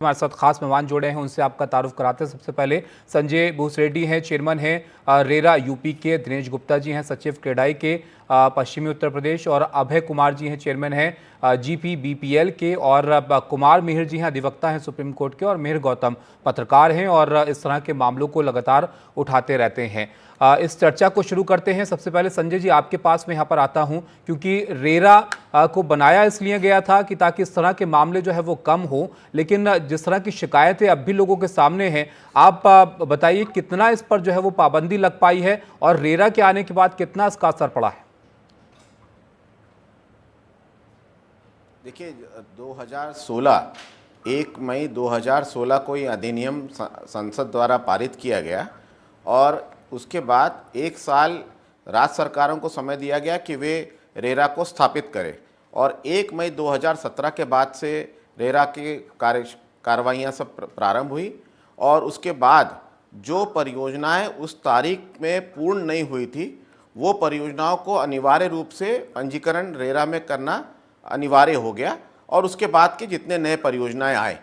हमारे साथ खास मेहमान जोड़े हैं, उनसे आपका तारुफ कराते हैं। सबसे पहले संजय भूसरेड्डी हैं, चेयरमैन हैं रेरा यूपी के। दिनेश गुप्ता जी हैं, सचिव क्रेडाई के पश्चिमी उत्तर प्रदेश। और अभय कुमार जी हैं, चेयरमैन हैं जीपी बीपीएल के। और कुमार मिहिर जी हैं, अधिवक्ता हैं सुप्रीम कोर्ट के। और मिहिर गौतम पत्रकार हैं और इस तरह के मामलों को लगातार उठाते रहते हैं। इस चर्चा को शुरू करते हैं। सबसे पहले संजय जी, आपके पास मैं यहाँ पर आता हूँ, क्योंकि रेरा को बनाया इसलिए गया था कि ताकि इस तरह के मामले जो है वो कम हो, लेकिन जिस तरह की शिकायतें अब भी लोगों के सामने हैं, आप बताइए कितना इस पर जो है वो पाबंदी लग पाई है और रेरा के आने के बाद कितना इसका असर पड़ा है? देखिए, 2016 1 मई 2016 को ये अधिनियम संसद द्वारा पारित किया गया और उसके बाद 1 साल राज्य सरकारों को समय दिया गया कि वे रेरा को स्थापित करें। और 1 मई 2017 के बाद से रेरा की कार्रवाइयाँ सब प्रारंभ हुई और उसके बाद जो परियोजनाएं उस तारीख में पूर्ण नहीं हुई थी, वो परियोजनाओं को अनिवार्य रूप से पंजीकरण रेरा में करना अनिवार्य हो गया। और उसके बाद के जितने नए परियोजनाएं आए,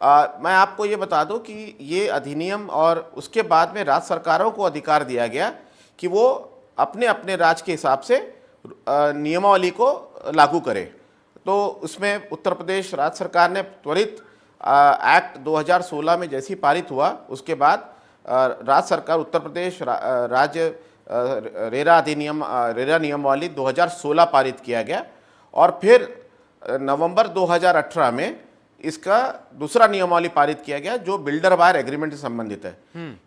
मैं आपको ये बता दूं कि ये अधिनियम और उसके बाद में राज्य सरकारों को अधिकार दिया गया कि वो अपने अपने राज्य के हिसाब से नियमावली को लागू करें। तो उसमें उत्तर प्रदेश राज्य सरकार ने त्वरित एक्ट 2016 में जैसी पारित हुआ, उसके बाद राज्य सरकार उत्तर प्रदेश राज्य रेरा नियमावली 2016 पारित किया गया। और फिर नवंबर 2018 में इसका दूसरा नियमावली पारित किया गया जो बिल्डर बायर एग्रीमेंट से संबंधित है।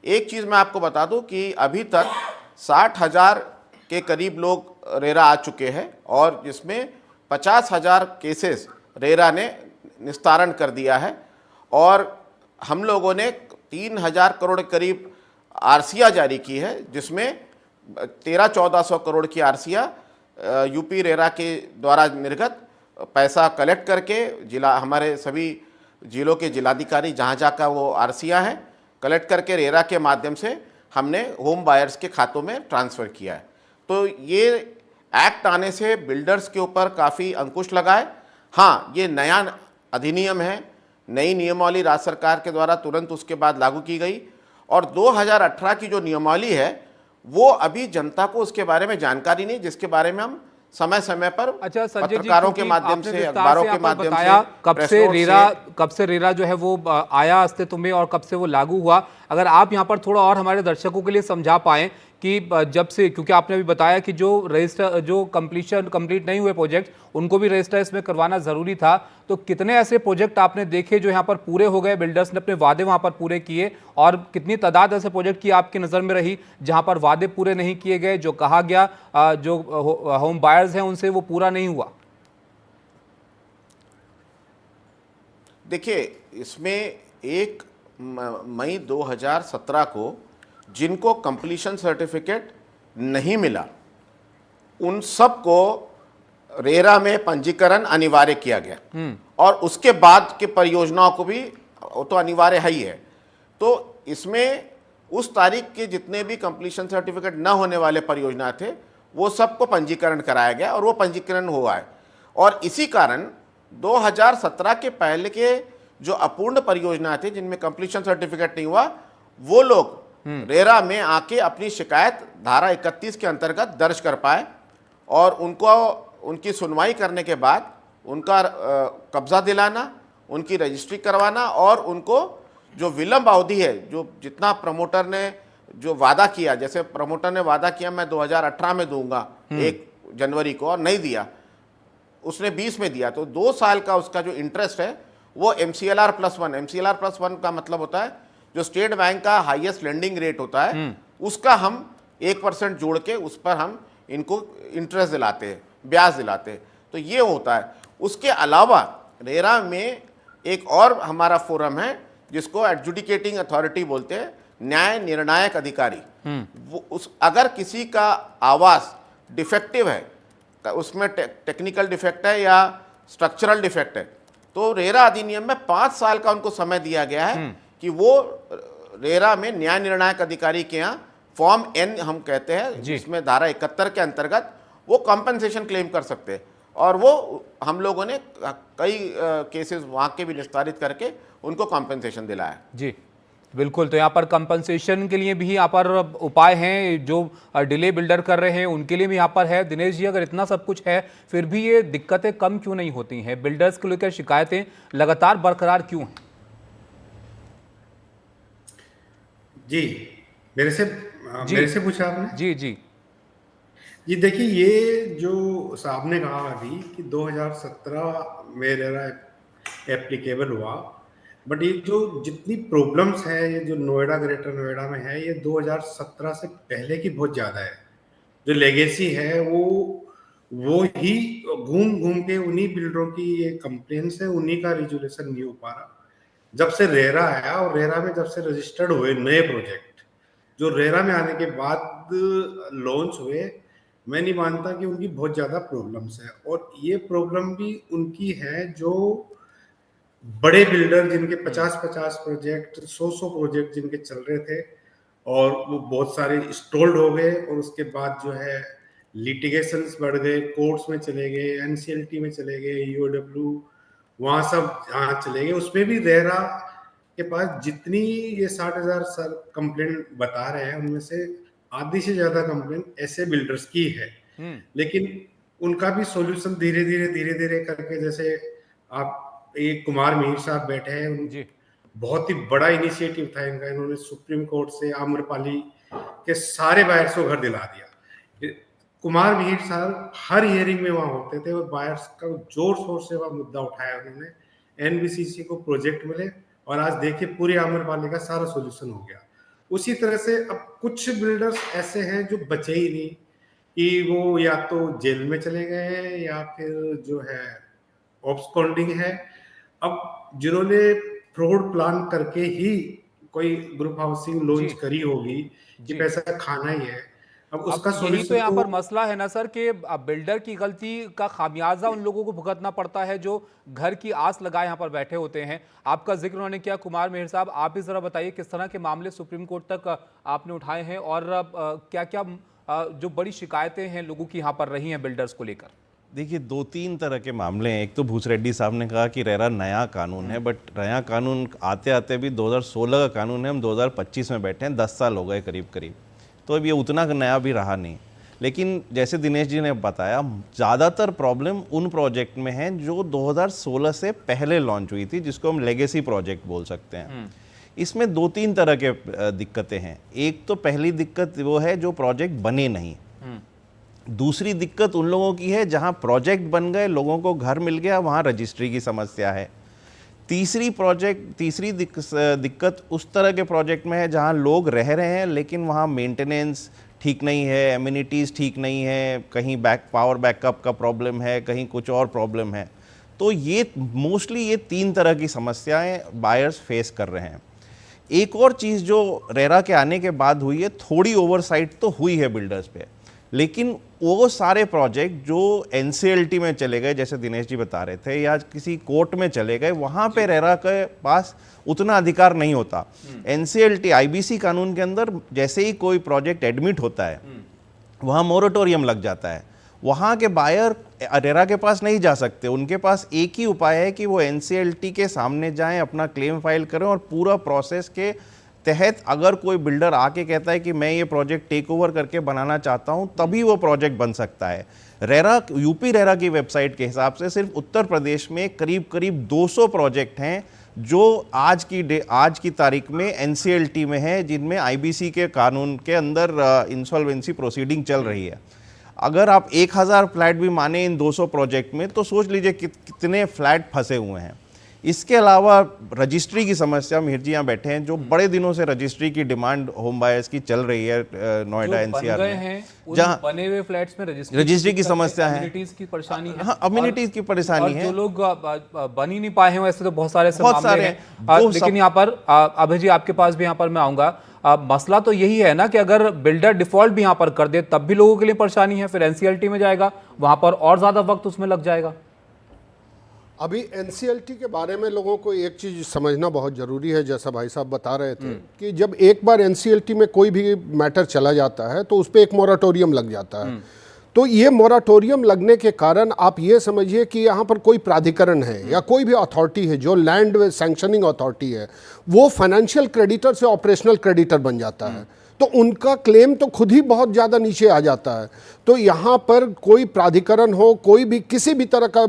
एक चीज मैं आपको बता दूं कि अभी तक 60,000 के करीब लोग रेरा आ चुके हैं और जिसमें 50,000 केसेस रेरा ने निस्तारण कर दिया है। और हम लोगों ने 3,000 करोड़ करीब आरसीआर जारी की है, जिसमें 13-1400 करोड़ की आरसीआर यूपी रेरा के द्वारा निर्गत पैसा कलेक्ट करके हमारे सभी जिलों के जिलाधिकारी जहाँ जहाँ का वो आरसीआर है कलेक्ट करके रेरा के माध्यम से हमने होम बायर्स के खातों में ट्रांसफ़र किया है। तो ये एक्ट आने से बिल्डर्स के ऊपर काफ़ी अंकुश लगा है। हाँ, ये नया अधिनियम है, नई नियमावली राज्य सरकार के द्वारा तुरंत उसके बाद लागू की गई। और 2018 की जो नियमावली है वो अभी जनता को उसके बारे में जानकारी नहीं, जिसके बारे में हम समय समय पर पत्रकारों के माध्यम से, अखबारों के माध्यम से कब से रेरा जो है वो आया अस्तित्व में और कब से वो लागू हुआ, अगर आप यहाँ पर थोड़ा और हमारे दर्शकों के लिए समझा पाएं कि जब से, क्योंकि आपने अभी बताया कि जो रजिस्टर जो कंप्लीट नहीं हुए प्रोजेक्ट उनको भी रजिस्टर इसमें करवाना जरूरी था, तो कितने ऐसे प्रोजेक्ट आपने देखे जो यहाँ पर पूरे हो गए, बिल्डर्स ने अपने वादे वहाँ पर पूरे किए, और कितनी तादाद ऐसे प्रोजेक्ट की आपकी नज़र में रही जहाँ पर वादे पूरे नहीं किए गए, जो कहा गया जो होम बायर्स हैं उनसे वो पूरा नहीं हुआ? देखिए, इसमें 1 मई 2017 को जिनको कंप्लीशन सर्टिफिकेट नहीं मिला उन सबको रेरा में पंजीकरण अनिवार्य किया गया और उसके बाद के परियोजनाओं को भी तो अनिवार्य है ही है। तो इसमें उस तारीख के जितने भी कंप्लीशन सर्टिफिकेट न होने वाले परियोजना थे वो सबको पंजीकरण कराया गया और वो पंजीकरण हुआ है। और इसी कारण 2017 के पहले के जो अपूर्ण परियोजना थे जिनमें कंप्लीशन सर्टिफिकेट नहीं हुआ, वो लोग रेरा में आके अपनी शिकायत धारा 31 के अंतर्गत दर्ज कर पाए और उनको उनकी सुनवाई करने के बाद उनका कब्जा दिलाना, उनकी रजिस्ट्री करवाना और उनको जो विलंब अवधि है, जो जितना प्रमोटर ने जो वादा किया, जैसे प्रमोटर ने वादा किया मैं 2018 में दूंगा 1 जनवरी को और नहीं दिया, उसने 20 में दिया, तो 2 साल का उसका जो इंटरेस्ट है वो MCLR+1, MCLR+1 का मतलब होता है जो स्टेट बैंक का हाईएस्ट लेंडिंग रेट होता है उसका हम 1% जोड़ के उस पर हम इनको इंटरेस्ट दिलाते हैं, ब्याज दिलाते हैं। तो ये होता है। उसके अलावा रेरा में एक और हमारा फोरम है जिसको एडजुडिकेटिंग अथॉरिटी बोलते हैं, न्याय निर्णायक अधिकारी। वो अगर किसी का आवास डिफेक्टिव है, उसमें टेक्निकल डिफेक्ट है या स्ट्रक्चरल डिफेक्ट है, तो रेरा अधिनियम में 5 साल का उनको समय दिया गया है कि वो रेरा में न्याय निर्णायक अधिकारी के यहाँ फॉर्म N हम कहते हैं, जिसमें धारा 71 के अंतर्गत वो कॉम्पेंसेशन क्लेम कर सकते हैं। और वो हम लोगों ने कई केसेस वहाँ के भी निस्तारित करके उनको कॉम्पेंसेशन दिलाया। जी बिल्कुल, तो यहाँ पर कंपनसेशन के लिए भी यहाँ पर उपाय हैं, जो डिले बिल्डर कर रहे हैं उनके लिए भी यहाँ पर है। दिनेश जी, अगर इतना सब कुछ है फिर भी ये दिक्कतें कम क्यों नहीं होती हैं? बिल्डर्स को लेकर शिकायतें लगातार बरकरार क्यों हैं? जी, मेरे से जी मेरे से पूछा आपने? जी जी जी देखिए, ये जो साहब ने कहा अभी कि 2017 में रेरा एप्लीकेबल हुआ, बट ये जो जितनी प्रॉब्लम्स है, ये जो नोएडा, ग्रेटर नोएडा में है, ये 2017 से पहले की बहुत ज़्यादा है। जो लेगेसी है वो ही घूम घूम के उन्हीं बिल्डरों की ये कंप्लेंट्स है, उन्हीं का रिजोल्यूशन नहीं हो पा रहा। जब से रेरा आया और रेरा में जब से रजिस्टर्ड हुए नए प्रोजेक्ट, जो रेरा में आने के बाद लॉन्च हुए, मैं नहीं मानता कि उनकी बहुत ज़्यादा प्रॉब्लम्स है। और ये प्रॉब्लम भी उनकी है जो बड़े बिल्डर जिनके 50-50 प्रोजेक्ट, 100-100 प्रोजेक्ट जिनके चल रहे थे, और वो बहुत सारे स्टॉल्ड हो गए, और उसके बाद जो है लिटिगेशंस बढ़ गए, कोर्ट्स में चले गए, एनसीएलटी में चले गए, ईओडब्ल्यू, वहाँ सब जहाँ चले गए। उसमें भी रेरा के पास जितनी ये 60,000 सर कंप्लेंट बता रहे हैं, उनमें से आधी से ज्यादा कंप्लेंट ऐसे बिल्डर्स की है। लेकिन उनका भी सॉल्यूशन धीरे धीरे करके, जैसे आप एक कुमार मीर साहब बैठे हैं, जी बहुत ही बड़ा इनिशिएटिव था इनका। इन्होंने सुप्रीम कोर्ट से आम्रपाली के सारे बायर्स को घर दिला दिया। कुमार मिहिर साहब हर हियरिंग में वहां होते थे और बायर्स का जोर शोर से वह मुद्दा उठाया उन्होंने। एनबीसीसी को प्रोजेक्ट मिले और आज देखिए पूरी आम्रपाली का सारा सॉल्यूशन हो गया। उसी तरह से अब कुछ बिल्डर्स ऐसे हैं जो बचे ही नहीं, कि वो या तो जेल में चले गए हैं या फिर जो है ऑब्सकॉन्डिंग है। अब जिन्होंने फ्रॉड प्लान करके ही कोई ग्रुप हाउसिंग लॉन्च जी करी होगी कि जी पैसा खाना ही है, अब अब उसका यही तो सॉल्यूशन यहाँ तो पर मसला है ना सर, कि अब बिल्डर की गलती का खामियाजा उन लोगों को भुगतना पड़ता है जो घर की आस लगाए यहाँ पर बैठे होते हैं। आपका जिक्र उन्होंने किया कुमार मेहर साहब, आप भी जरा बताइए किस तरह के मामले सुप्रीम कोर्ट तक आपने उठाए हैं और क्या क्या जो बड़ी शिकायतें हैं लोगों की यहाँ पर रही हैं बिल्डर्स को लेकर? देखिए, 2-3 तरह के मामले हैं। एक तो भूसरेड्डी साहब ने कहा कि रेरा नया कानून है, बट नया कानून आते आते भी 2016 का कानून है, हम 2025 में बैठे हैं, 10 साल हो गए करीब करीब, तो अब ये उतना नया भी रहा नहीं। लेकिन जैसे दिनेश जी ने बताया, ज़्यादातर प्रॉब्लम उन प्रोजेक्ट में है जो 2016 से पहले लॉन्च हुई थी, जिसको हम लेगेसी प्रोजेक्ट बोल सकते हैं। इसमें 2-3 तरह के दिक्कतें हैं। एक तो पहली दिक्कत वो है जो प्रोजेक्ट बने नहीं। दूसरी दिक्कत उन लोगों की है जहां प्रोजेक्ट बन गए, लोगों को घर मिल गया, वहां रजिस्ट्री की समस्या है। तीसरी दिक्कत उस तरह के प्रोजेक्ट में है जहां लोग रह रहे हैं लेकिन वहां मेंटेनेंस ठीक नहीं है, एमिनिटीज़ ठीक नहीं है, कहीं पावर बैकअप का प्रॉब्लम है, कहीं कुछ और प्रॉब्लम है। तो ये मोस्टली ये 3 तरह की समस्याएं बायर्स फेस कर रहे हैं। एक और चीज़ जो रेरा के आने के बाद हुई है, थोड़ी ओवरसाइट तो हुई है बिल्डर्स पे, लेकिन वो सारे प्रोजेक्ट जो एनसीएलटी में चले गए, जैसे दिनेश जी बता रहे थे, या किसी कोर्ट में चले गए, वहाँ पे रेरा के पास उतना अधिकार नहीं होता। एनसीएलटी आईबीसी कानून के अंदर जैसे ही कोई प्रोजेक्ट एडमिट होता है, वहाँ मोरेटोरियम लग जाता है। वहाँ के बायर रेरा के पास नहीं जा सकते। उनके पास एक ही उपाय है कि वो एनसीएलटी के सामने जाएं, अपना क्लेम फाइल करें, और पूरा प्रोसेस के तहत अगर कोई बिल्डर आके कहता है कि मैं ये प्रोजेक्ट टेक ओवर करके बनाना चाहता हूं, तभी वो प्रोजेक्ट बन सकता है। यूपी रेरा की वेबसाइट के हिसाब से सिर्फ उत्तर प्रदेश में करीब 200 प्रोजेक्ट हैं जो आज की तारीख में एनसीएलटी में है, जिनमें आईबीसी के कानून के अंदर इंसॉल्वेंसी प्रोसीडिंग चल रही है। अगर आप 1000 फ्लैट भी माने इन 200 प्रोजेक्ट में, तो सोच लीजिए कितने फ्लैट फंसे हुए हैं। इसके अलावा रजिस्ट्री की समस्या, मिहिर जी यहाँ बैठे हैं, जो बड़े दिनों से रजिस्ट्री की डिमांड होम बायर्स की चल रही है नोएडा एनसीआर में, जहाँ बने हुए फ्लैट्स में रजिस्ट्री की समस्या है, अम्यूनिटीज की परेशानी है। हाँ, अम्यूनिटीज की परेशानी है। जो लोग बन ही नहीं पाए हैं, वैसे तो बहुत सारे मामले हैं। लेकिन यहाँ पर अभय जी, आपके पास भी यहाँ पर मैं आऊंगा। मसला तो यही है ना कि अगर बिल्डर डिफॉल्ट भी यहाँ पर कर दे तब भी लोगों के लिए परेशानी है, फिर एनसीएलटी में जाएगा, वहां पर और ज्यादा वक्त उसमें लग जाएगा। अभी एनसीएलटी के बारे में लोगों को एक चीज़ समझना बहुत ज़रूरी है, जैसा भाई साहब बता रहे थे कि जब एक बार एनसीएलटी में कोई भी मैटर चला जाता है तो उस पर एक मोराटोरियम लग जाता है। तो ये मोराटोरियम लगने के कारण आप ये समझिए कि यहाँ पर कोई प्राधिकरण है या कोई भी अथॉरिटी है जो लैंड सैंक्शनिंग अथॉरिटी है, वो फाइनेंशियल क्रेडिटर से ऑपरेशनल क्रेडिटर बन जाता है, तो उनका क्लेम तो खुद ही बहुत ज़्यादा नीचे आ जाता है। तो यहाँ पर कोई प्राधिकरण हो, कोई भी किसी भी तरह का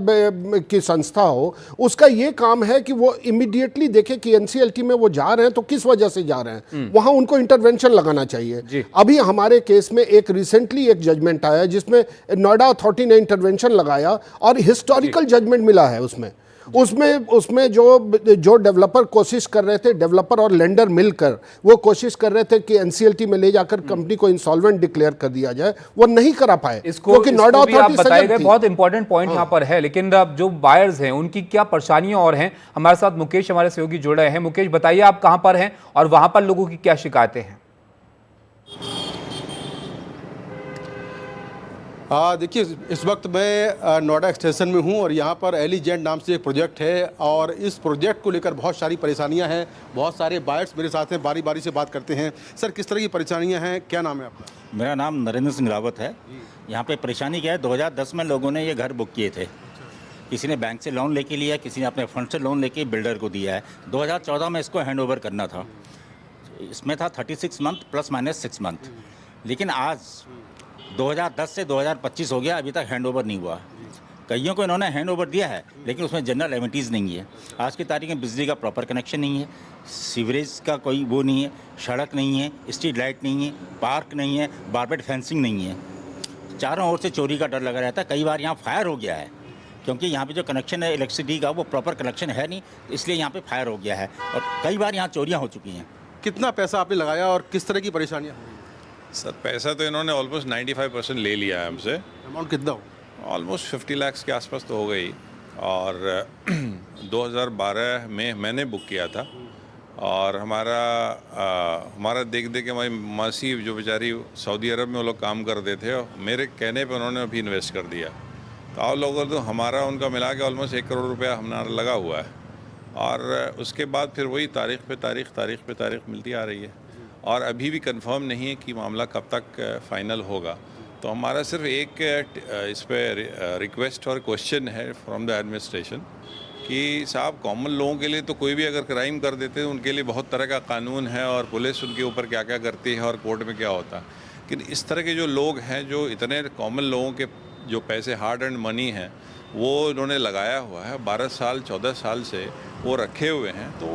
की संस्था हो, उसका ये काम है कि वो इमीडिएटली देखे कि एनसीएलटी में वो जा रहे हैं तो किस वजह से जा रहे हैं, वहाँ उनको इंटरवेंशन लगाना चाहिए। अभी हमारे केस में एक रिसेंटली एक जजमेंट आया जिसमें नोएडा अथॉरिटी ने इंटरवेंशन लगाया और हिस्टोरिकल जजमेंट मिला है उसमें जो डेवलपर कोशिश कर रहे थे, डेवलपर और लेंडर मिलकर वो कोशिश कर रहे थे कि एनसीएलटी में ले जाकर कंपनी को इंसॉल्वेंट डिक्लेयर कर दिया जाए, वो नहीं करा पाए क्योंकि नोएडा अथॉरिटी बताए गए बहुत इंपॉर्टेंट पॉइंट यहाँ पर है। लेकिन अब जो बायर्स हैं उनकी क्या परेशानियां और हैं, हमारे साथ मुकेश हमारे सहयोगी जुड़ रहे हैं। मुकेश, बताइए आप कहां पर हैं और वहां पर लोगों की क्या शिकायतें हैं? देखिए, इस वक्त मैं नोएडा एक्सटेंशन में हूं और यहां पर एलिजेंट नाम से एक प्रोजेक्ट है और इस प्रोजेक्ट को लेकर बहुत सारी परेशानियां हैं। बहुत सारे बायर्स मेरे साथ हैं, बारी बारी से बात करते हैं। सर, किस तरह की परेशानियां हैं, क्या नाम है आपका? मेरा नाम नरेंद्र सिंह रावत है। यहाँ पे परेशानी क्या है, 2010 में लोगों ने ये घर बुक किए थे। किसी ने बैंक से लोन लेके लिया, किसी ने अपने फंड से लोन लेके बिल्डर को दिया है। 2014 में इसको हैंड ओवर करना था। इसमें था 36 मंथ प्लस माइनस 6 मंथ। लेकिन आज 2010 से 2025 हो गया, अभी तक हैंड ओवर नहीं हुआ। कईयों को इन्होंने हैंड ओवर दिया है लेकिन उसमें जनरल एमिनिटीज़ नहीं है। आज की तारीख में बिजली का प्रॉपर कनेक्शन नहीं है, सीवरेज का कोई वो नहीं है, सड़क नहीं है, स्ट्रीट लाइट नहीं है, पार्क नहीं है, बारबेट फेंसिंग नहीं है। चारों ओर से चोरी का डर लगा रहता है। कई बार यहाँ फायर हो गया है क्योंकि यहाँ पे जो कनेक्शन है इलेक्ट्रिसिटी का वो प्रॉपर कनेक्शन है नहीं, इसलिए यहाँ पे फायर हो गया है और कई बार यहाँ चोरियाँ हो चुकी हैं। कितना पैसा आपने लगाया और किस तरह की परेशानियां हुई? सर, पैसा तो इन्होंने ऑलमोस्ट 95% ले लिया है हमसे। अमाउंट कितना हो? ऑलमोस्ट 50 लाख के आसपास तो हो गई। और 2012 में मैंने बुक किया था और हमारा देख के हमारी मासी जो बेचारी सऊदी अरब में वो लोग काम करते थे और मेरे कहने पे उन्होंने अभी इन्वेस्ट कर दिया। तो आप लोगों तो हमारा उनका मिला के ऑलमोस्ट 1 करोड़ रुपया हमारा लगा हुआ है और उसके बाद फिर वही तारीख पे तारीख मिलती आ रही है और अभी भी कंफर्म नहीं है कि मामला कब तक फाइनल होगा। तो हमारा सिर्फ एक इस पर रिक्वेस्ट और क्वेश्चन है फ्रॉम द एडमिनिस्ट्रेशन कि साहब, कॉमन लोगों के लिए तो कोई भी अगर क्राइम कर देते हैं उनके लिए बहुत तरह का कानून है और पुलिस उनके ऊपर क्या क्या करती है और कोर्ट में क्या होता है। लेकिन इस तरह के जो लोग हैं, जो इतने कॉमन लोगों के जो पैसे हार्ड एंड मनी हैं वो इन्होंने लगाया हुआ है, 12 साल 14 साल से वो रखे हुए हैं, तो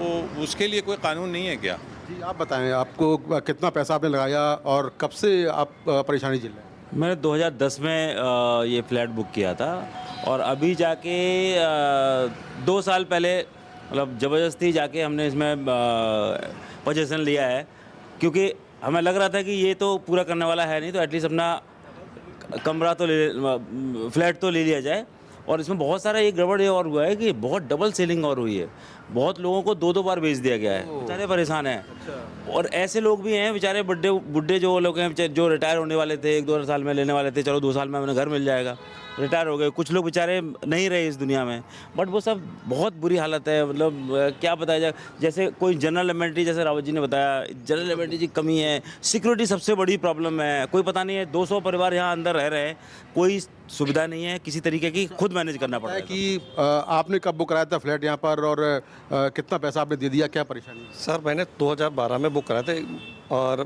उसके लिए कोई कानून नहीं है क्या? जी, आप बताएं, आपको कितना पैसा आपने लगाया और कब से आप परेशानी झेल रहे हैं? मैंने 2010 में ये फ्लैट बुक किया था और अभी जाके 2 साल पहले मतलब ज़बरदस्ती जाके हमने इसमें पोजीशन लिया है क्योंकि हमें लग रहा था कि ये तो पूरा करने वाला है नहीं, तो एटलीस्ट अपना कमरा तो फ्लैट तो ले लिया जाए। और इसमें बहुत सारा ये गड़बड़ ये और हुआ है कि बहुत डबल सेलिंग और हुई है। बहुत लोगों को 2-2 बार बेच दिया गया है, बेचारे परेशान हैं। और ऐसे लोग भी हैं बेचारे बुढ़े जो लोग हैं जो रिटायर होने वाले थे, 1-2 साल में लेने वाले थे, चलो 2 साल में हमें घर मिल जाएगा, रिटायर हो गए। कुछ लोग बेचारे नहीं रहे इस दुनिया में, बट वो सब बहुत बुरी हालत है। मतलब क्या बताया जाए, जैसे कोई जनरल एमिनिटी, जैसे रावत जी ने बताया, जनरल एमिनिटी की कमी है, सिक्योरिटी सबसे बड़ी प्रॉब्लम है। कोई पता नहीं है, 200 परिवार यहाँ अंदर रह रहे हैं, कोई सुविधा नहीं है किसी तरीके की, खुद मैनेज करना पड़ता है। कि आपने कब बुक कराया था फ्लैट यहाँ पर और कितना पैसा आपने दे दिया, क्या परेशानी? सर, मैंने 2012 में बुक कराया था और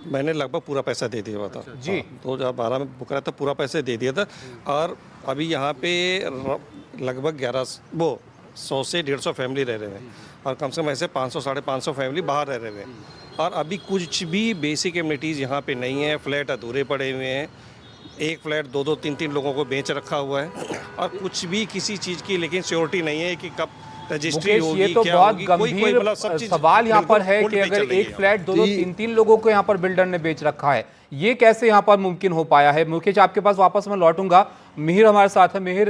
मैंने लगभग पूरा पैसा दे दिया हुआ था। जी, 2012 में बुक कराया था, पूरा पैसा दे दिया था। और अभी यहाँ पे लगभग 100 से 150 फैमिली रह रहे हैं और कम से कम ऐसे 500-550 फैमिली बाहर रह रहे हैं। और अभी कुछ भी बेसिक एमिनिटीज़ यहाँ पे नहीं है, फ्लैट अधूरे पड़े हुए हैं। एक फ्लैट 2-2, 3-3 लोगों को बेच रखा हुआ है और कुछ भी किसी चीज़ की लेकिन श्योरिटी नहीं है कि कब रजिस्ट्री होगी, ये तो क्या बहुत होगी, गंभीर सवाल यहाँ पर है कि अगर एक फ्लैट 2-2, 3-3 लोगों को यहाँ पर बिल्डर ने बेच रखा है, ये कैसे यहाँ पर मुमकिन हो पाया है? मुकेश, आपके पास वापस मैं लौटूंगा। मिहिर हमारे साथ है। मिहिर,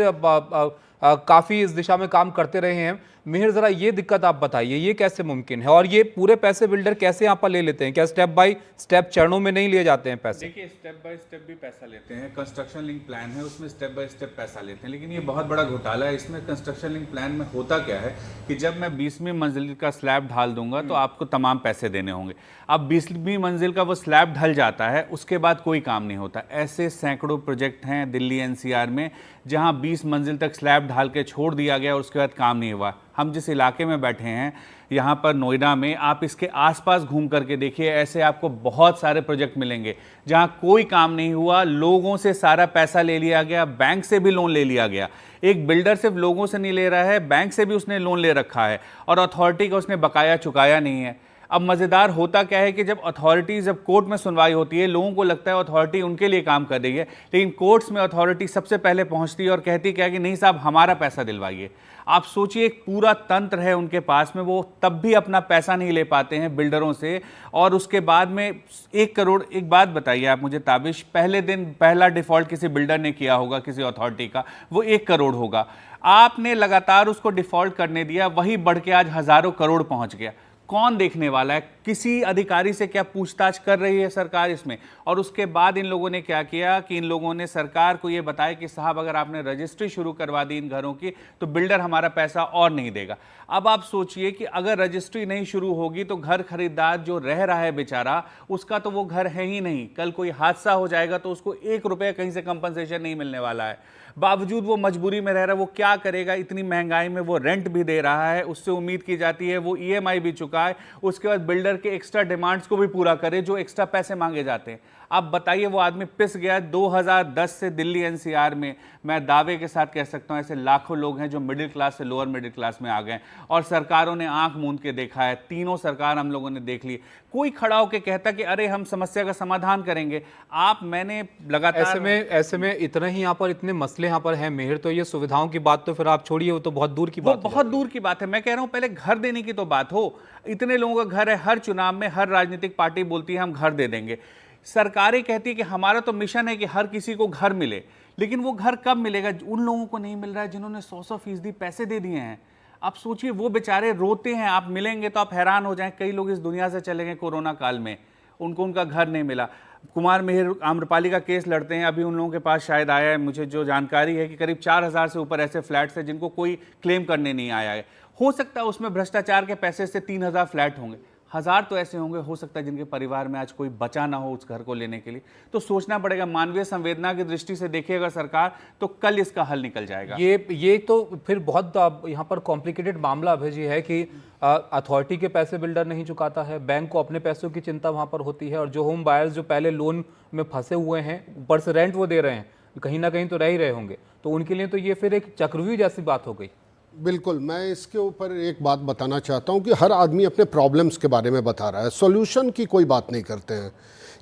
काफ़ी इस दिशा में काम करते रहे हैं। मिहिर, ज़रा ये दिक्कत आप बताइए, ये कैसे मुमकिन है और ये पूरे पैसे बिल्डर कैसे यहाँ पर ले लेते हैं? क्या स्टेप बाय स्टेप चरणों में नहीं लिए जाते हैं पैसे? देखिए, स्टेप बाय स्टेप भी पैसा लेते हैं। कंस्ट्रक्शन लिंक प्लान है, उसमें स्टेप बाय स्टेप पैसा लेते हैं, लेकिन ये बहुत बड़ा घोटाला है। इसमें कंस्ट्रक्शन लिंक प्लान में होता क्या है कि जब मैं 20वीं मंजिल का स्लैब ढाल दूंगा तो आपको तमाम पैसे देने होंगे। अब 20वीं मंजिल का वो स्लैब ढल जाता है, उसके बाद कोई काम नहीं होता। ऐसे सैकड़ों प्रोजेक्ट हैं दिल्ली एनसीआर में जहां 20 मंजिल तक स्लैब ढाल के छोड़ दिया गया और उसके बाद काम नहीं हुआ। हम जिस इलाके में बैठे हैं यहाँ पर नोएडा में, आप इसके आसपास घूम करके देखिए, ऐसे आपको बहुत सारे प्रोजेक्ट मिलेंगे जहाँ कोई काम नहीं हुआ, लोगों से सारा पैसा ले लिया गया, बैंक से भी लोन ले लिया गया। एक बिल्डर सिर्फ लोगों से नहीं ले रहा है, बैंक से भी उसने लोन ले रखा है और अथॉरिटी का उसने बकाया चुकाया नहीं है। अब मज़ेदार होता क्या है कि जब अथॉरिटी, जब कोर्ट में सुनवाई होती है, लोगों को लगता है अथॉरिटी उनके लिए काम कर रही है, लेकिन कोर्ट्स में अथॉरिटी सबसे पहले पहुंचती है और कहती क्या कि नहीं साहब, हमारा पैसा दिलवाइए। आप सोचिए, एक पूरा तंत्र है उनके पास में, वो तब भी अपना पैसा नहीं ले पाते हैं बिल्डरों से। और उसके बाद में 1 करोड़, एक बात बताइए आप मुझे ताबिश, पहले दिन पहला डिफॉल्ट किसी बिल्डर ने किया होगा किसी अथॉरिटी का, वो 1 करोड़ होगा। आपने लगातार उसको डिफॉल्ट करने दिया, वही बढ़ के आज हज़ारों करोड़ पहुँच गया। कौन देखने वाला है? किसी अधिकारी से क्या पूछताछ कर रही है सरकार इसमें? और उसके बाद इन लोगों ने क्या किया कि इन लोगों ने सरकार को ये बताया कि साहब, अगर आपने रजिस्ट्री शुरू करवा दी इन घरों की तो बिल्डर हमारा पैसा और नहीं देगा। अब आप सोचिए कि अगर रजिस्ट्री नहीं शुरू होगी तो घर खरीदार जो रह रहा है बेचारा, उसका तो वो घर है ही नहीं। कल कोई हादसा हो जाएगा तो उसको 1 रुपये कहीं से कंपनसेशन नहीं मिलने वाला है। बावजूद वो मजबूरी में रह रहा है, वो क्या करेगा? इतनी महंगाई में वो रेंट भी दे रहा है, उससे उम्मीद की जाती है वो ईएमआई भी चुकाए, उसके बाद बिल्डर के एक्स्ट्रा डिमांड्स को भी पूरा करे जो एक्स्ट्रा पैसे मांगे जाते हैं। अब बताइए, वो आदमी पिस गया। 2010 से दिल्ली एनसीआर में मैं दावे के साथ कह सकता हूं ऐसे लाखों लोग हैं जो मिडिल क्लास से लोअर मिडिल क्लास में आ गए और सरकारों ने आंख मूंद के देखा है। तीनों सरकार हम लोगों ने देख ली, कोई खड़ा होकर कहता कि अरे हम समस्या का समाधान करेंगे। मैंने लगातार ऐसे में इतना ही यहाँ पर इतने मसले यहाँ पर हैं मिहिर, तो ये सुविधाओं की बात तो फिर आप छोड़िए, वो तो बहुत दूर की बात, बहुत दूर की बात है। मैं कह रहा हूं पहले घर देने की तो बात हो। इतने लोगों का घर है, हर चुनाव में हर राजनीतिक पार्टी बोलती है हम घर दे देंगे। सरकारें कहती है कि हमारा तो मिशन है कि हर किसी को घर मिले, लेकिन वो घर कब मिलेगा? उन लोगों को नहीं मिल रहा है जिन्होंने 100% पैसे दे दिए हैं। आप सोचिए, वो बेचारे रोते हैं, आप मिलेंगे तो आप हैरान हो जाएं। कई लोग इस दुनिया से चले गए कोरोना काल में, उनको उनका घर नहीं मिला। कुमार मिहिर आम्रपाली का केस लड़ते हैं, अभी उन लोगों के पास शायद आया है, मुझे जो जानकारी है कि करीब 4000 से ऊपर ऐसे फ्लैट्स हैं जिनको कोई क्लेम करने नहीं आया है। हो सकता है उसमें भ्रष्टाचार के पैसे से 3000 फ्लैट होंगे, 1000 तो ऐसे होंगे हो सकता है जिनके परिवार में आज कोई बचा ना हो उस घर को लेने के लिए। तो सोचना पड़ेगा, मानवीय संवेदना की दृष्टि से देखिएगा सरकार, तो कल इसका हल निकल जाएगा। ये तो फिर बहुत यहाँ पर कॉम्प्लिकेटेड मामला अभय जी है कि अथॉरिटी के पैसे बिल्डर नहीं चुकाता है, बैंक को अपने पैसों की चिंता वहाँ पर होती है, और जो होम बायर्स जो पहले लोन में फंसे हुए हैं, ऊपर से रेंट वो दे रहे हैं, कहीं ना कहीं तो रह ही रहे होंगे, तो उनके लिए तो ये फिर एक चक्रव्यूह जैसी बात हो गई। बिल्कुल, मैं इसके ऊपर एक बात बताना चाहता हूं कि हर आदमी अपने प्रॉब्लम्स के बारे में बता रहा है, सॉल्यूशन की कोई बात नहीं करते हैं।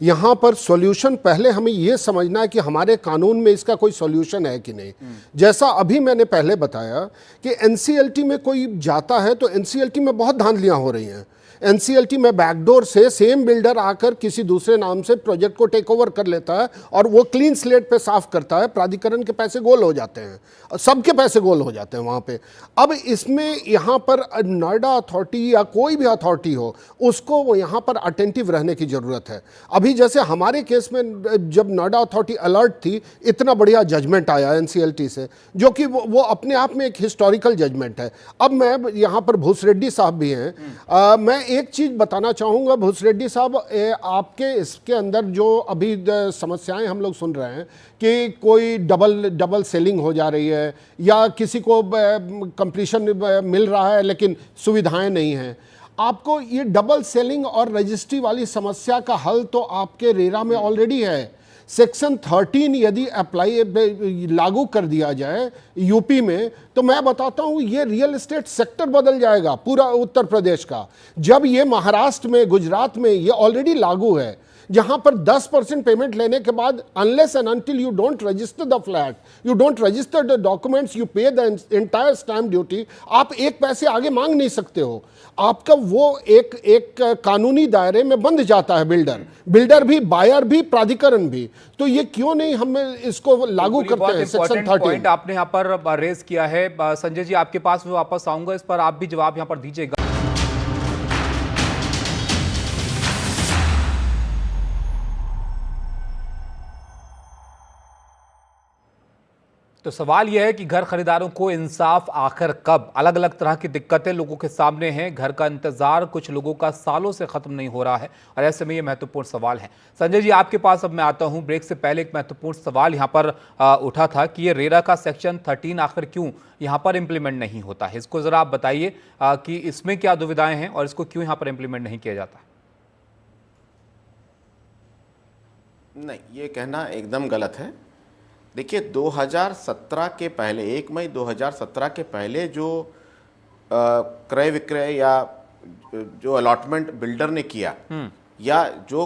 यहाँ पर सॉल्यूशन पहले हमें ये समझना है कि हमारे कानून में इसका कोई सॉल्यूशन है कि नहीं। जैसा अभी मैंने पहले बताया कि एनसीएलटी में कोई जाता है तो एनसीएलटी में बहुत धांधलियाँ हो रही हैं। एनसीएलटी में बैकडोर से सेम बिल्डर आकर किसी दूसरे नाम से प्रोजेक्ट को टेक ओवर कर लेता है और वो क्लीन स्लेट पे साफ करता है, प्राधिकरण के पैसे गोल हो जाते हैं, सबके पैसे गोल हो जाते हैं वहाँ पे। अब इसमें यहाँ पर नोएडा अथॉरिटी या कोई भी अथॉरिटी हो, उसको यहाँ पर अटेंटिव रहने की ज़रूरत है। अभी जैसे हमारे केस में जब नोएडा अथॉरिटी अलर्ट थी, इतना बढ़िया जजमेंट आया एनसीएलटी से, जो कि वो अपने आप में एक हिस्टोरिकल जजमेंट है। अब मैं यहाँ पर भूसरेड्डी साहब भी हैं, मैं एक चीज़ बताना चाहूँगा भूसरेड्डी साहब, आपके इसके अंदर जो अभी समस्याएं हम लोग सुन रहे हैं कि कोई डबल सेलिंग हो जा रही है या किसी को कंप्लीशन मिल रहा है लेकिन सुविधाएं नहीं हैं, आपको ये डबल सेलिंग और रजिस्ट्री वाली समस्या का हल तो आपके रेरा में ऑलरेडी है। सेक्शन 13 यदि लागू कर दिया जाए यूपी में, तो मैं बताता हूँ ये रियल एस्टेट सेक्टर बदल जाएगा पूरा उत्तर प्रदेश का। जब ये महाराष्ट्र में, गुजरात में ये ऑलरेडी लागू है, जहां पर 10% पेमेंट लेने के बाद unless and until you don't register the flat, you don't register the documents, you पे द एंटायर स्टैम्प ड्यूटी, आप एक पैसे आगे मांग नहीं सकते हो। आपका वो एक कानूनी दायरे में बंध जाता है बिल्डर भी, बायर भी, प्राधिकरण भी। तो ये क्यों नहीं हम इसको लागू करते हैं सेक्शन 13? पॉइंट आपने यहाँ पर रेज किया है। संजय जी आपके पास मैं वापस आऊंगा, इस पर आप भी जवाब यहाँ पर दीजिएगा। तो सवाल यह है कि घर खरीदारों को इंसाफ आखिर कब? अलग अलग तरह की दिक्कतें लोगों के सामने हैं, घर का इंतजार कुछ लोगों का सालों से खत्म नहीं हो रहा है और ऐसे में ये महत्वपूर्ण सवाल है। संजय जी आपके पास अब मैं आता हूं। ब्रेक से पहले एक महत्वपूर्ण सवाल यहां पर उठा था कि ये रेरा का सेक्शन 13 आखिर क्यों यहां पर इंप्लीमेंट नहीं होता है? इसको जरा आप बताइए कि इसमें क्या दुविधाएं हैं और इसको क्यों यहां पर इंप्लीमेंट नहीं किया जाता? नहीं, ये कहना एकदम गलत है। देखिए 2017 के पहले 1 मई 2017 के पहले जो क्रय विक्रय या जो अलॉटमेंट बिल्डर ने किया या जो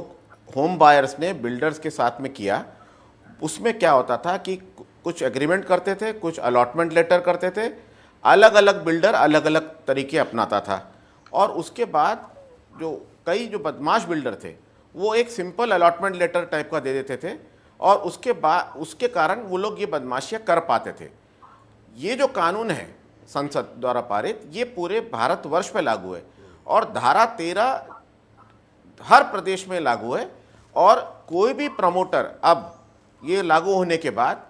होम बायर्स ने बिल्डर्स के साथ में किया, उसमें क्या होता था कि कुछ एग्रीमेंट करते थे, कुछ अलॉटमेंट लेटर करते थे, अलग अलग बिल्डर अलग अलग तरीके अपनाता था। और उसके बाद जो कई जो बदमाश बिल्डर थे वो एक सिंपल अलॉटमेंट लेटर टाइप का दे देते थे और उसके कारण वो लोग ये बदमाशियां कर पाते थे। ये जो कानून है संसद द्वारा पारित, ये पूरे भारतवर्ष पे लागू है और धारा 13 हर प्रदेश में लागू है। और कोई भी प्रमोटर अब ये लागू होने के बाद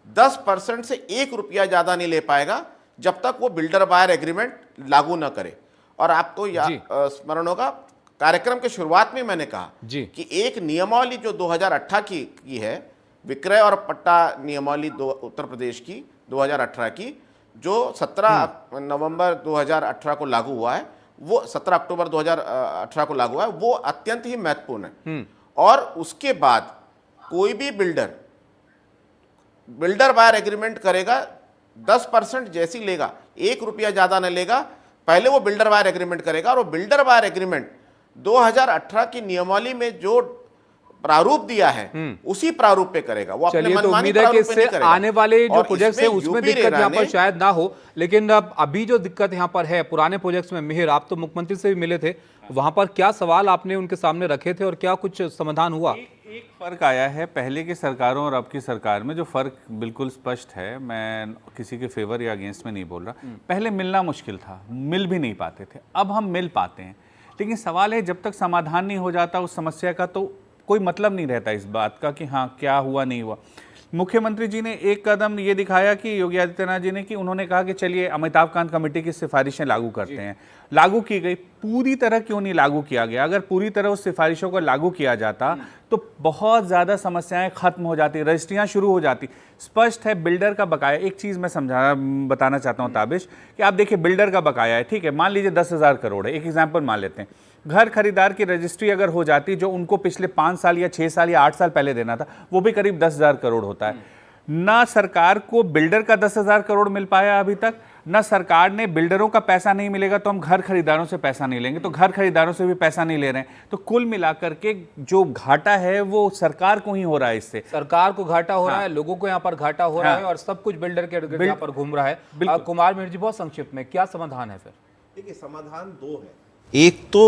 10% से 1 रुपया ज़्यादा नहीं ले पाएगा जब तक वो बिल्डर बायर एग्रीमेंट लागू न करे। और आपको स्मरण होगा, कार्यक्रम के शुरुआत में मैंने कहा कि एक नियमावली जो 2018 की है, विक्रय और पट्टा नियमावली उत्तर प्रदेश की 2018 की, जो 17 नवंबर 2018 को लागू हुआ है, वो 17 अक्टूबर 2018 को लागू हुआ है, वो अत्यंत ही महत्वपूर्ण है। और उसके बाद कोई भी बिल्डर बायर एग्रीमेंट करेगा, 10% जैसी लेगा, 1 रुपया ज़्यादा न लेगा, पहले वो बिल्डर बायर एग्रीमेंट करेगा। और वो बिल्डर बायर एग्रीमेंट 2018 की नियमावली में जो प्रारूप दिया है उसी प्रारूप पे करेगा। वो अपने मनमानी प्रारूप पे नहीं करेगा। आने वाले जो प्रोजेक्ट्स हैं उसमें दिक्कत यहाँ पर शायद ना हो, लेकिन अब अभी जो दिक्कत यहाँ पर है पुराने प्रोजेक्ट्स में, मिहिर आप तो मुख्यमंत्री से भी मिले थे, वहां पर क्या सवाल आपने उनके सामने रखे थे और क्या कुछ समाधान हुआ? एक फ़र्क आया है पहले की सरकारों और अब की सरकार में, जो फ़र्क बिल्कुल स्पष्ट है। मैं किसी के फेवर या अगेंस्ट में नहीं बोल रहा। पहले मिलना मुश्किल था, मिल भी नहीं पाते थे, अब हम मिल पाते हैं। लेकिन सवाल है जब तक समाधान नहीं हो जाता उस समस्या का तो कोई मतलब नहीं रहता इस बात का कि हाँ क्या हुआ नहीं हुआ। मुख्यमंत्री जी ने एक कदम ये दिखाया कि योगी आदित्यनाथ जी ने, कि उन्होंने कहा कि चलिए अमिताभ कांत कमेटी की सिफारिशें लागू करते हैं। लागू की गई, पूरी तरह क्यों नहीं लागू किया गया? अगर पूरी तरह उस सिफारिशों को लागू किया जाता तो बहुत ज़्यादा समस्याएं खत्म हो जाती, रजिस्ट्रियाँ शुरू हो जाती। स्पष्ट है बिल्डर का बकाया। एक चीज़ मैं बताना चाहता हूँ ताबिश, कि आप देखिए बिल्डर का बकाया है, ठीक है, मान लीजिए 10,000 करोड़ है, एक एग्जाम्पल मान लेते हैं। घर खरीदार की रजिस्ट्री अगर हो जाती, जो उनको पिछले 5 साल या 6 साल या 8 साल पहले देना था, वो भी करीब 10,000 करोड़ होता है। ना सरकार को बिल्डर का 10,000 करोड़ मिल पाया अभी तक, ना सरकार ने बिल्डरों का पैसा नहीं मिलेगा तो हम घर खरीदारों से पैसा नहीं लेंगे, तो घर खरीदारों से भी पैसा नहीं ले रहे हैं। तो कुल मिलाकर के जो घाटा है वो सरकार को ही हो रहा है। इससे सरकार को घाटा हो रहा है, लोगों को यहाँ पर घाटा हो रहा है और सब कुछ बिल्डर के यहाँ पर घूम रहा है। कुमार मिहिर जी, बहुत संक्षिप्त में क्या समाधान है फिर? देखिए समाधान 2 है। एक तो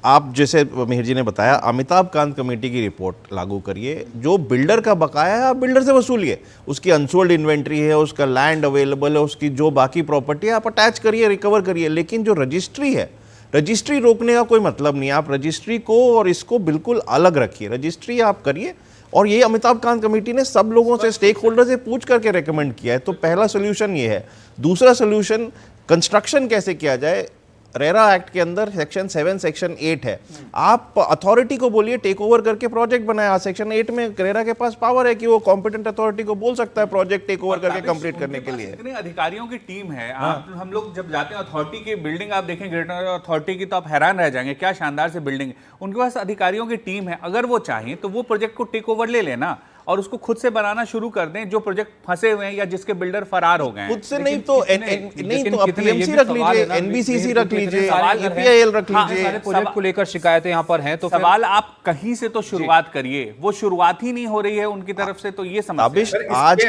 आप जैसे मिहिर जी ने बताया, अमिताभ कांत कमेटी की रिपोर्ट लागू करिए। जो बिल्डर का बकाया है आप बिल्डर से वसूलिए, उसकी अनसोल्ड इन्वेंट्री है, उसका लैंड अवेलेबल है, उसकी जो बाकी प्रॉपर्टी है आप अटैच करिए, रिकवर करिए। लेकिन जो रजिस्ट्री है, रजिस्ट्री रोकने का कोई मतलब नहीं। आप रजिस्ट्री को और इसको बिल्कुल अलग रखिए, रजिस्ट्री आप करिए। और ये अमिताभ कांत कमेटी ने सब लोगों से, स्टेक होल्डर से पूछ करके रेकमेंड किया है। तो पहला सोल्यूशन ये है। दूसरा सोल्यूशन, कंस्ट्रक्शन कैसे किया जाए। रेरा एक्ट के अंदर सेक्शन 7 सेक्शन 8 है। आप अथॉरिटी को बोलिए टेक ओवर करके प्रोजेक्ट बनाया। सेक्शन 8 में रेरा के पास पावर है कि वो कॉम्पिटेंट अथॉरिटी को बोल सकता है प्रोजेक्ट टेक ओवर करके कंप्लीट करने के लिए। इतने अधिकारियों की टीम है। हम लोग जब जाते हैं अथॉरिटी की बिल्डिंग आप देखें, ग्रेटर अथॉरिटी की, तो आप हैरान रह जाएंगे, क्या शानदार से बिल्डिंग है। उनके पास अधिकारियों की टीम है। अगर वो चाहें तो वो प्रोजेक्ट को टेक ओवर ले लेना और उसको खुद से बनाना शुरू कर दें, जो प्रोजेक्ट फंसे हुए हैं या जिसके बिल्डर फरार हो गए हैं। खुद से नहीं तो नहीं तो आप पीएमसी रख लीजिए, एनबीसीसी रख लीजिए, ईपीआईएल रख लीजिए। सारे प्रोजेक्ट को लेकर शिकायतें यहाँ पर हैं, तो सवाल आप कहीं से तो शुरुआत करिए, वो शुरुआत ही नहीं हो रही है उनकी तरफ से, तो ये समस्या है। आज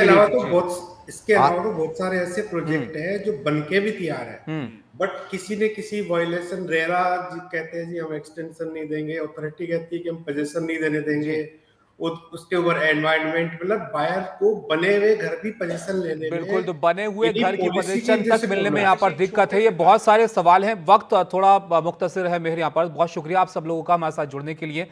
इसके अलावा तो बहुत सारे ऐसे प्रोजेक्ट हैं जो बनके भी तैयार है, बट किसी ने किसी वायलेशन, रेरा जी कहते हैं जी हम एक्सटेंशन नहीं देंगे, अथॉरिटी कहती है कि हम पोजीशन नहीं देने देंगे, उसके ऊपर एनवायरनमेंट, मतलब बायर को बने हुए घर की पोजीशन लेने में, बिल्कुल, तो बने हुए घर की पोजीशन तक मिलने में यहाँ पर दिक्कत है। ये बहुत सारे सवाल हैं, वक्त थोड़ा मुख्तसर है मेरे यहाँ पर। बहुत शुक्रिया आप सब लोगों का हमारे साथ जुड़ने के लिए।